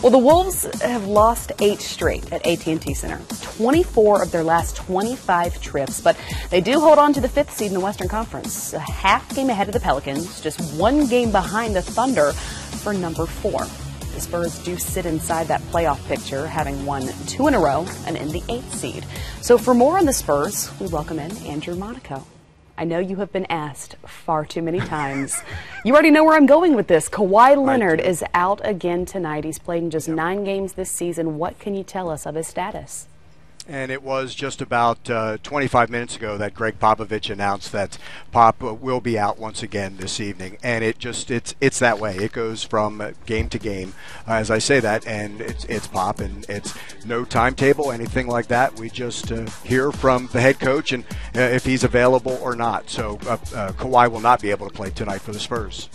Well, the Wolves have lost 8 straight at AT&T Center, 24 of their last 25 trips, but they do hold on to the 5th seed in the Western Conference, a half game ahead of the Pelicans, just 1 game behind the Thunder for number 4. The Spurs do sit inside that playoff picture, having won 2 in a row and in the 8th seed. So for more on the Spurs, we welcome in Andrew Monaco. I know you have been asked far too many times. You already know where I'm going with this. Kawhi Leonard is out again tonight. He's played in just 9 games this season. What can you tell us of his status? And it was just about 25 minutes ago that Greg Popovich announced that Pop will be out once again this evening. And it's that way. It goes from game to game, as I say that, and it's Pop, and it's no timetable, anything like that. We just hear from the head coach and if he's available or not. So Kawhi will not be able to play tonight for the Spurs.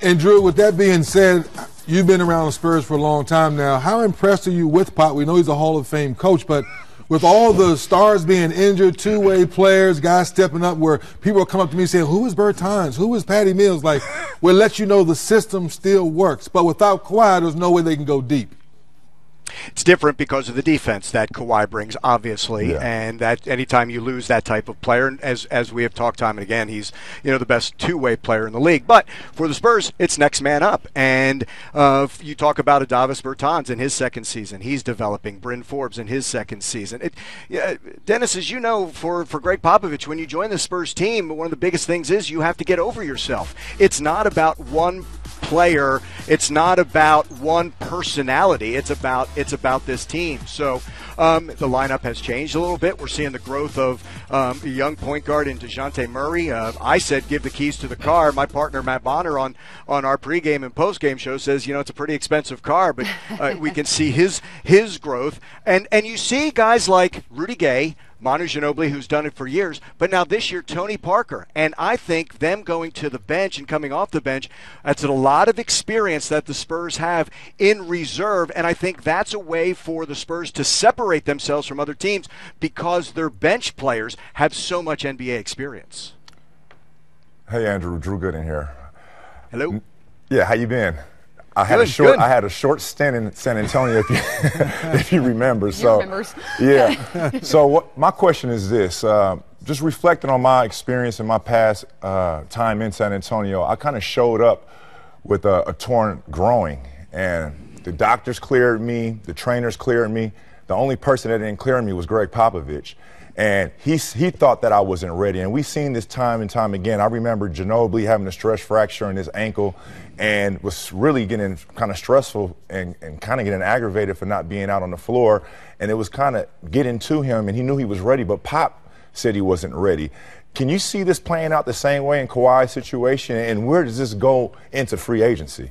And Drew, with that being said, you've been around the Spurs for a long time now. How impressed are you with Pop? We know he's a Hall of Fame coach, but with all the stars being injured, two-way players, guys stepping up, where people will come up to me saying, who is Bertans? Who is Patty Mills? Like, we'll let you know the system still works. But without Kawhi, there's no way they can go deep. It's different because of the defense that Kawhi brings, obviously, and that anytime you lose that type of player, as we have talked time and again, he's the best two-way player in the league. But for the Spurs, it's next man up. And you talk about Davis Bertans in his second season. He's developing. Bryn Forbes in his second season. Dennis, as you know, for Greg Popovich, when you join the Spurs team, one of the biggest things is you have to get over yourself. It's not about one player, it's not about one personality, it's about this team. So the lineup has changed a little bit. We're seeing the growth of a young point guard in DeJounte Murray. I said give the keys to the car. My partner Matt Bonner on our pregame and postgame show says it's a pretty expensive car, but we can see his growth, and you see guys like Rudy Gay, Manu Ginobili, who's done it for years, but now this year, Tony Parker. And I think them going to the bench and coming off the bench, that's a lot of experience that the Spurs have in reserve, and I think that's a way for the Spurs to separate themselves from other teams because their bench players have so much NBA experience. Hey, Andrew, Drew Gooden here. Hello. Yeah, how you been? I had a short stint in San Antonio, if you remember. So, yeah. So my question is this: just reflecting on my experience in my past time in San Antonio, I kind of showed up with a torn groin, and the doctors cleared me, the trainers cleared me. The only person that didn't clear me was Greg Popovich. And he thought that I wasn't ready. And we've seen this time and time again. I remember Ginobili having a stress fracture in his ankle and was really getting kind of stressful and kind of getting aggravated for not being out on the floor. And it was kind of getting to him, and he knew he was ready, but Pop said he wasn't ready. Can you see this playing out the same way in Kawhi's situation, and where does this go into free agency?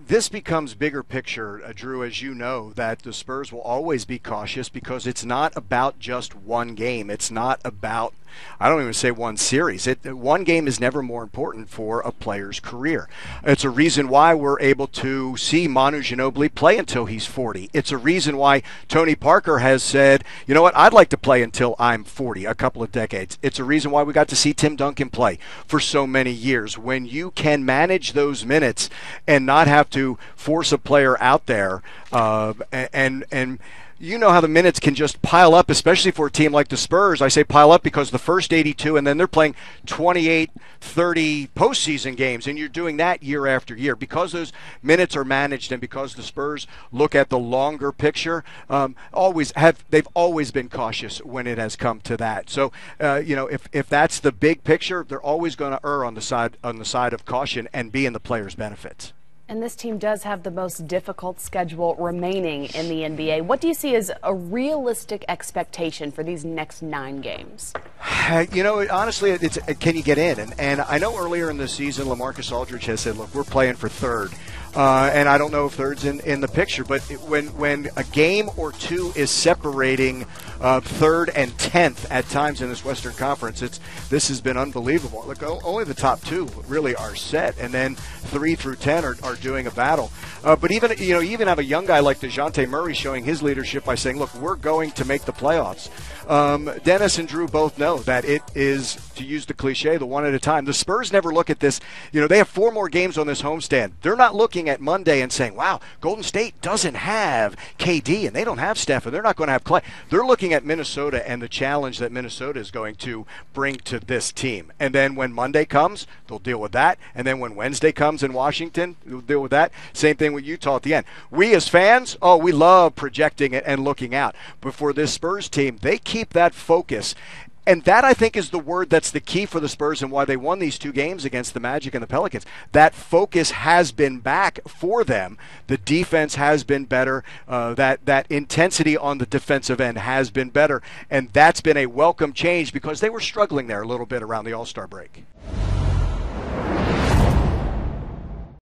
This becomes bigger picture, Drew, as you know, that the Spurs will always be cautious because it's not about just one game. It's not about, I don't even say one series. One game is never more important for a player's career. It's a reason why we're able to see Manu Ginobili play until he's 40. It's a reason why Tony Parker has said, you know what, I'd like to play until I'm 40, a couple of decades. It's a reason why we got to see Tim Duncan play for so many years. When you can manage those minutes and not have to force a player out there and you know how the minutes can just pile up, especially for a team like the Spurs. I say pile up because the first 82, and then they're playing 28, 30 postseason games, and you're doing that year after year. Because those minutes are managed and because the Spurs look at the longer picture, they've always been cautious when it has come to that. So, if that's the big picture, they're always going to err on the side of caution and be in the player's benefit. And this team does have the most difficult schedule remaining in the NBA. What do you see as a realistic expectation for these next 9 games? Honestly, it's can you get in? And I know earlier in the season, LaMarcus Aldridge has said, look, we're playing for third. And I don't know if third's in the picture, but when a game or two is separating third and 10th at times in this Western Conference, this has been unbelievable. Look, only the top 2 really are set, and then 3 through 10 are doing a battle. But even you even have a young guy like DeJounte Murray showing his leadership by saying, "Look, we're going to make the playoffs." Dennis and Drew both know that it is, to use the cliche, the one at a time. The Spurs never look at this. They have 4 more games on this homestand. They're not looking at Monday and saying, wow, Golden State doesn't have KD and they don't have Steph and they're not going to have Clay. They're looking at Minnesota and the challenge that Minnesota is going to bring to this team. And then when Monday comes, they'll deal with that. And then when Wednesday comes in Washington, they'll deal with that. Same thing with Utah at the end. We as fans, we love projecting it and looking out. But for this Spurs team, they keep that focus. And that, I think, is the word that's the key for the Spurs and why they won these 2 games against the Magic and the Pelicans. That focus has been back for them. The defense has been better. That intensity on the defensive end has been better. And that's been a welcome change because they were struggling there a little bit around the All-Star break.